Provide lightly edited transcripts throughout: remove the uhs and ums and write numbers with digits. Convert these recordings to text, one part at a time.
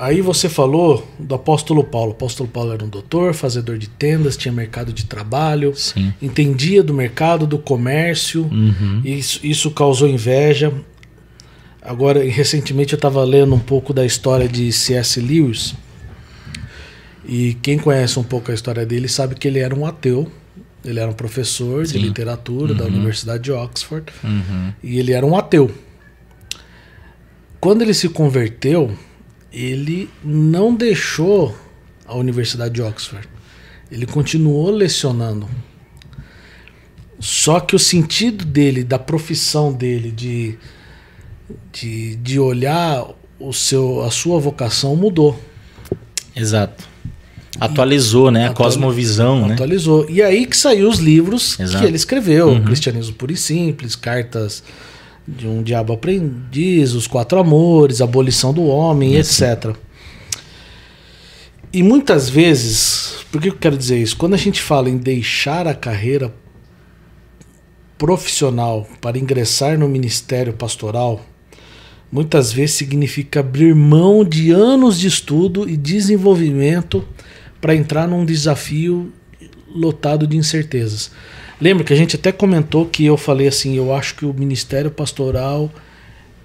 Aí você falou do apóstolo Paulo. O apóstolo Paulo era um doutor, fazedor de tendas, tinha mercado de trabalho, Sim. entendia do mercado, do comércio, isso causou inveja. Agora, recentemente eu estava lendo um pouco da história de C.S. Lewis, e quem conhece um pouco a história dele sabe que ele era um ateu, ele era um professor de literatura da Universidade de Oxford, e ele era um ateu. Quando ele se converteu, ele não deixou a Universidade de Oxford. Ele continuou lecionando. Só que o sentido dele, da profissão dele, de olhar a sua vocação mudou. Exato. Atualizou, né? A cosmovisão, atualizou. Né? E aí que saiu os livros que ele escreveu. Cristianismo Puro e Simples, Cartas de um Diabo Aprendiz, Os Quatro Amores, Abolição do Homem, etc. E muitas vezes, por que eu quero dizer isso? Quando a gente fala em deixar a carreira profissional para ingressar no ministério pastoral, muitas vezes significa abrir mão de anos de estudo e desenvolvimento para entrar num desafio lotado de incertezas. Lembra que a gente até comentou que eu falei assim, eu acho que o ministério pastoral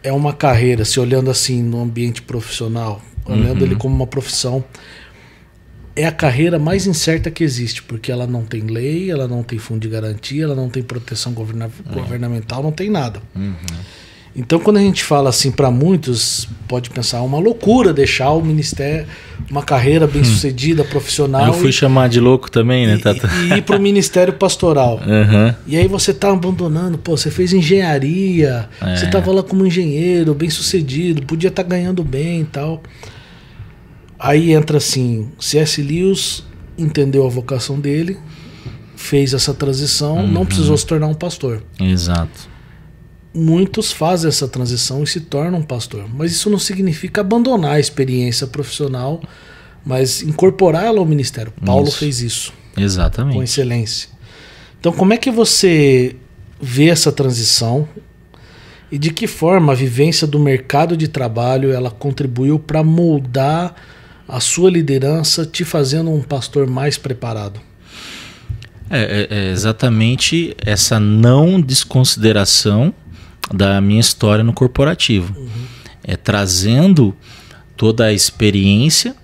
é uma carreira, se olhando assim no ambiente profissional, olhando ele como uma profissão, é a carreira mais incerta que existe, porque ela não tem lei, ela não tem fundo de garantia, ela não tem proteção governamental, não tem nada. Então, quando a gente fala assim, para muitos, pode pensar, é uma loucura deixar o ministério, uma carreira bem-sucedida, profissional. Eu fui chamar de louco também, né, Tata? E ir para o ministério pastoral. E aí você está abandonando, pô, você fez engenharia, você estava lá como engenheiro, bem-sucedido, podia estar ganhando bem e tal. Aí entra assim, C.S. Lewis entendeu a vocação dele, fez essa transição, não precisou se tornar um pastor. Exato. Muitos fazem essa transição e se tornam pastor. Mas isso não significa abandonar a experiência profissional, mas incorporá-la ao ministério. Paulo fez isso. Exatamente. Com excelência. Então, como é que você vê essa transição e de que forma a vivência do mercado de trabalho ela contribuiu para moldar a sua liderança, te fazendo um pastor mais preparado? É exatamente essa não desconsideração da minha história no corporativo. É trazendo toda a experiência,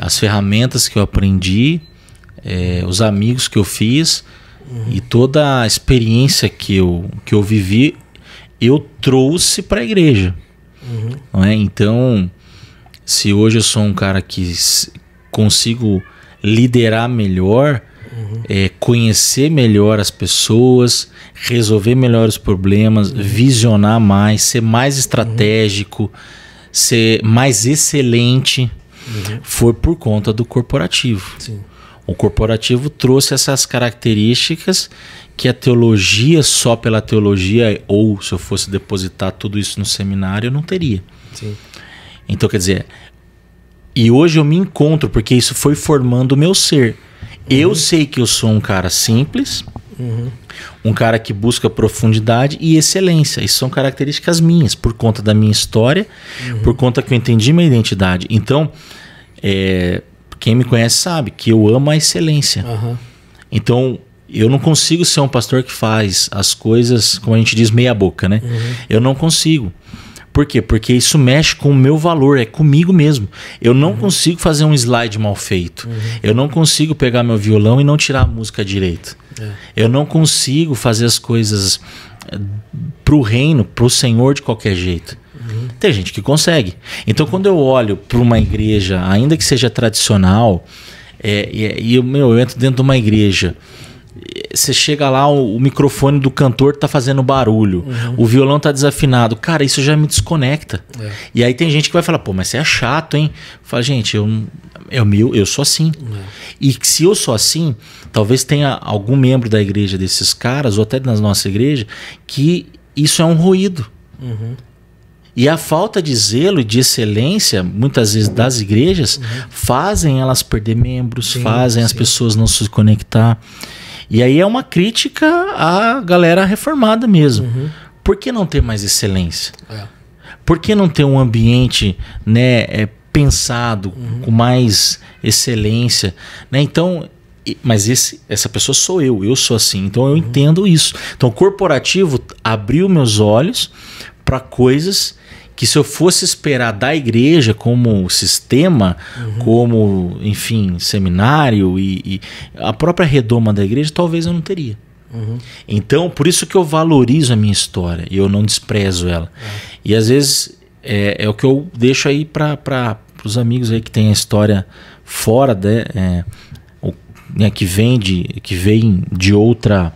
as ferramentas que eu aprendi, os amigos que eu fiz e toda a experiência que eu vivi, eu trouxe para a igreja. Não é? Então, se hoje eu sou um cara que consigo liderar melhor, conhecer melhor as pessoas, resolver melhor os problemas, visionar mais, ser mais estratégico, ser mais excelente, foi por conta do corporativo. Sim. O corporativo trouxe essas características que a teologia, só pela teologia, ou se eu fosse depositar tudo isso no seminário, eu não teria. Sim. Então, quer dizer, e hoje eu me encontro, porque isso foi formando o meu ser. Eu sei que eu sou um cara simples, um cara que busca profundidade e excelência. Isso são características minhas, por conta da minha história, por conta que eu entendi minha identidade. Então, quem me conhece sabe que eu amo a excelência. Então, eu não consigo ser um pastor que faz as coisas, como a gente diz, meia boca, né? Eu não consigo. Por quê? Porque isso mexe com o meu valor, é comigo mesmo. Eu não consigo fazer um slide mal feito. Eu não consigo pegar meu violão e não tirar a música direito. Eu não consigo fazer as coisas pro reino, pro Senhor de qualquer jeito. Tem gente que consegue. Então, quando eu olho para uma igreja, ainda que seja tradicional, eu entro dentro de uma igreja, você chega lá, o microfone do cantor tá fazendo barulho, o violão tá desafinado, cara, isso já me desconecta. E aí tem gente que vai falar, pô, mas você é chato, hein? Fala, gente, eu sou assim. E se eu sou assim, talvez tenha algum membro da igreja desses caras, ou até na nossa igreja, que isso é um ruído. E a falta de zelo e de excelência, muitas vezes, das igrejas, fazem elas perder membros, fazem as pessoas não se conectar. E aí é uma crítica à galera reformada mesmo. Por que não ter mais excelência? Por que não ter um ambiente, né, pensado, com mais excelência, né? Então, mas essa pessoa sou eu sou assim, então eu entendo isso. Então, o corporativo abriu meus olhos para coisas que, se eu fosse esperar da igreja como sistema, como, enfim, seminário e a própria redoma da igreja, talvez eu não teria. Então, por isso que eu valorizo a minha história e eu não desprezo ela. E às vezes é o que eu deixo aí para os amigos aí que tem a história fora, que vem de outra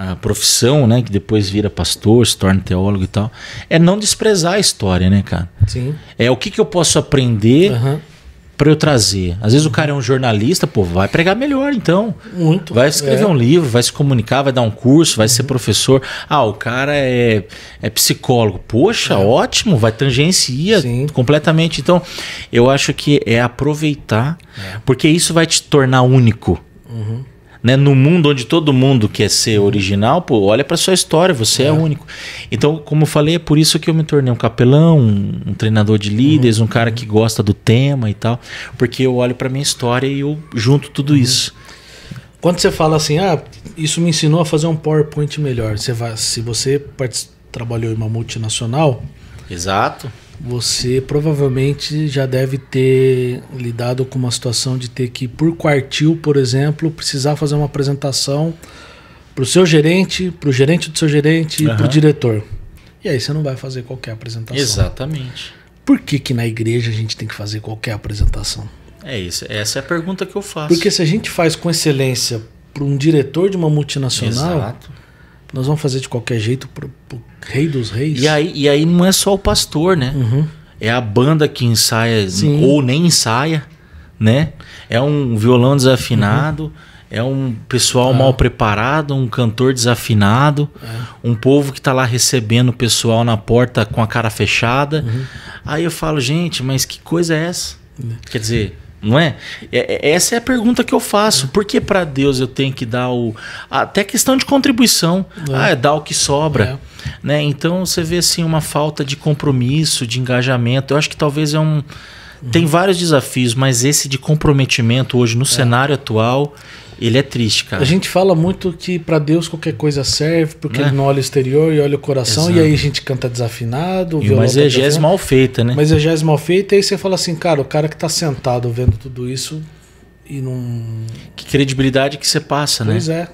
a profissão, né, que depois vira pastor, se torna teólogo e tal, é não desprezar a história, né, cara? Sim. É o que eu posso aprender para eu trazer. Às vezes o cara é um jornalista, pô, vai pregar melhor, então. Muito. Vai escrever um livro, vai se comunicar, vai dar um curso, vai ser professor. Ah, o cara é psicólogo. Poxa, ótimo, vai tangencia completamente. Então, eu acho que é aproveitar, porque isso vai te tornar único. Né? No mundo onde todo mundo quer ser original, pô, olha para sua história, você é único. Então, como eu falei, é por isso que eu me tornei um capelão, um treinador de líderes, um cara que gosta do tema e tal, porque eu olho para minha história e eu junto tudo isso. Quando você fala assim, isso me ensinou a fazer um PowerPoint melhor, se você trabalhou em uma multinacional, exato, você provavelmente já deve ter lidado com uma situação de ter que, por quartil, por exemplo, precisar fazer uma apresentação para o seu gerente, para o gerente do seu gerente e para o diretor. E aí você não vai fazer qualquer apresentação. Exatamente. Por que na igreja a gente tem que fazer qualquer apresentação? É isso. Essa é a pergunta que eu faço. Porque se a gente faz com excelência para um diretor de uma multinacional, nós vamos fazer de qualquer jeito para o rei dos reis. E aí não é só o pastor, né? É a banda que ensaia ou nem ensaia, né? É um violão desafinado, é um pessoal mal preparado, um cantor desafinado, um povo que tá lá recebendo o pessoal na porta com a cara fechada. Aí eu falo, gente, mas que coisa é essa? Quer dizer, não é? Essa é a pergunta que eu faço. Por que para Deus eu tenho que dar até questão de contribuição? É dar o que sobra. Né? Então você vê assim uma falta de compromisso, de engajamento. Eu acho que talvez tem vários desafios, mas esse de comprometimento hoje no cenário atual, ele é triste, cara. A gente fala muito que para Deus qualquer coisa serve, porque ele não olha o exterior e olha o coração. E aí a gente canta desafinado. E uma exegese mal feita, né? Uma exegese mal feita, e aí você fala assim, cara, o cara que tá sentado vendo tudo isso e não... Que credibilidade que você passa, né?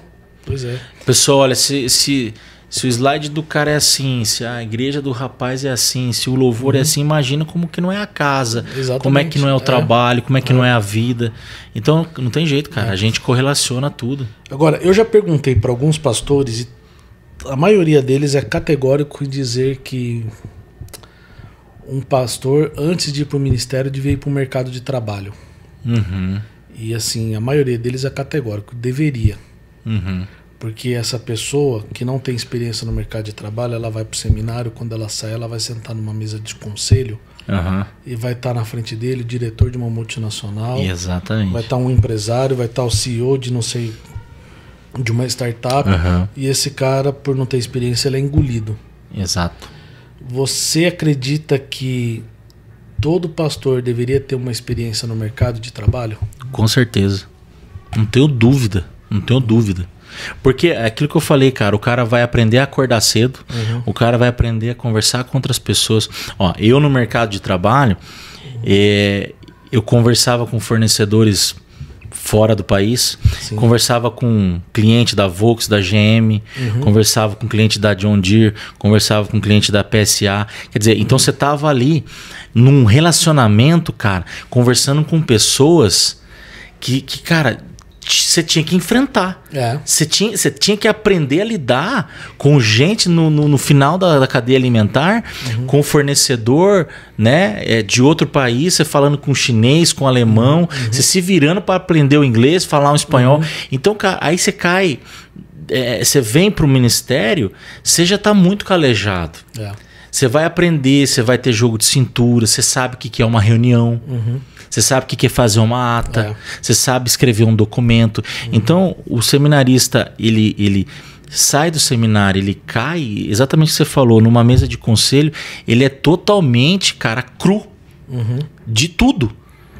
Pois é. Pessoal, olha, se o slide do cara é assim, se a igreja do rapaz é assim, se o louvor é assim, imagina como que não é a casa, como é que não é o trabalho, como é que não é a vida. Então, não tem jeito, cara. A gente correlaciona tudo. Agora, eu já perguntei para alguns pastores e a maioria deles é categórico em dizer que um pastor, antes de ir para o ministério, devia ir para o mercado de trabalho. E assim, a maioria deles é categórico, deveria. Porque essa pessoa que não tem experiência no mercado de trabalho, ela vai para o seminário, quando ela sai, ela vai sentar numa mesa de conselho e vai estar na frente dele o diretor de uma multinacional. Exatamente. Vai estar um empresário, vai estar o CEO de não sei, de uma startup. E esse cara, por não ter experiência, ele é engolido. Exato. Você acredita que todo pastor deveria ter uma experiência no mercado de trabalho? Com certeza. Não tenho dúvida. Porque é aquilo que eu falei, cara, o cara vai aprender a acordar cedo, o cara vai aprender a conversar com outras pessoas. Ó, eu no mercado de trabalho, eu conversava com fornecedores fora do país, conversava com cliente da Volks, da GM, conversava com cliente da John Deere, conversava com cliente da PSA. Quer dizer, então você tava ali num relacionamento, cara, conversando com pessoas que cara... Você tinha que enfrentar. Você tinha que aprender a lidar com gente no final da cadeia alimentar, com o fornecedor, né, de outro país, você falando com chinês, com alemão, você se virando para aprender o inglês, falar um espanhol. Então, cara, aí você cai, você vem para o ministério, você já está muito calejado. Você vai aprender, você vai ter jogo de cintura, você sabe o que é uma reunião. Você sabe o que é fazer uma ata, você sabe escrever um documento. Então, o seminarista, ele sai do seminário, ele cai, exatamente o que você falou, numa mesa de conselho, ele é totalmente, cara, cru. de tudo.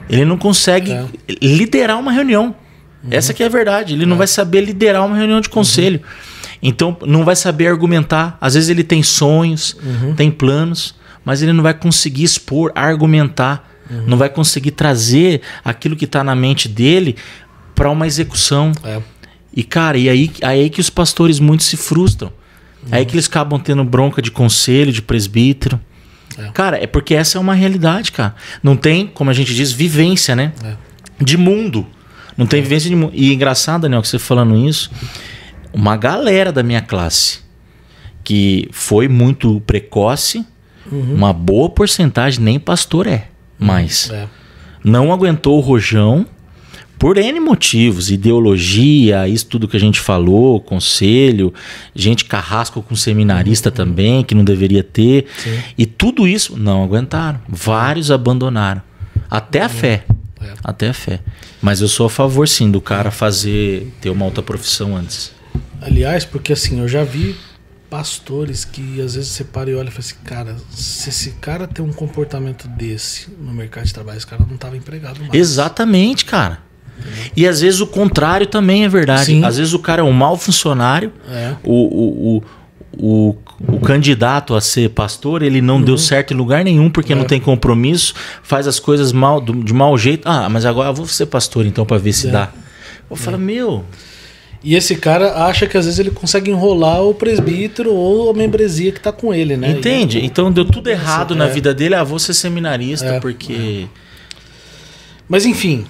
Ele não consegue liderar uma reunião. Essa que é a verdade. Ele não vai saber liderar uma reunião de conselho. Então, não vai saber argumentar. Às vezes ele tem sonhos, tem planos, mas ele não vai conseguir expor, argumentar. Não vai conseguir trazer aquilo que está na mente dele para uma execução. E, cara, e aí que os pastores muitos se frustram. É aí que eles acabam tendo bronca de conselho, de presbítero. Cara, é porque essa é uma realidade, cara. Não tem, como a gente diz, vivência, né? De mundo. Não tem vivência de mundo. E engraçado, Daniel, que você falando isso, uma galera da minha classe que foi muito precoce, uma boa porcentagem, nem pastor mas não aguentou o rojão por N motivos, ideologia, isso tudo que a gente falou, conselho, gente carrasco com seminarista também, que não deveria ter. E tudo isso não aguentaram. Vários abandonaram. Até a fé. Até a fé. Mas eu sou a favor, sim, do cara ter uma outra profissão antes. Aliás, porque assim, eu já vi pastores que às vezes você para e olha e fala assim, cara, se esse cara tem um comportamento desse no mercado de trabalho, esse cara não estava empregado mais. Exatamente, cara. E às vezes o contrário também é verdade. Sim. Às vezes o cara é um mau funcionário, o candidato a ser pastor, ele não deu certo em lugar nenhum porque não tem compromisso, faz as coisas de mau jeito. Ah, mas agora eu vou ser pastor então para ver se dá. Eu falo, E esse cara acha que às vezes ele consegue enrolar o presbítero ou a membresia que tá com ele, né? Entende? Então deu tudo errado na vida dele. Ah, vou ser seminarista porque... Mas enfim...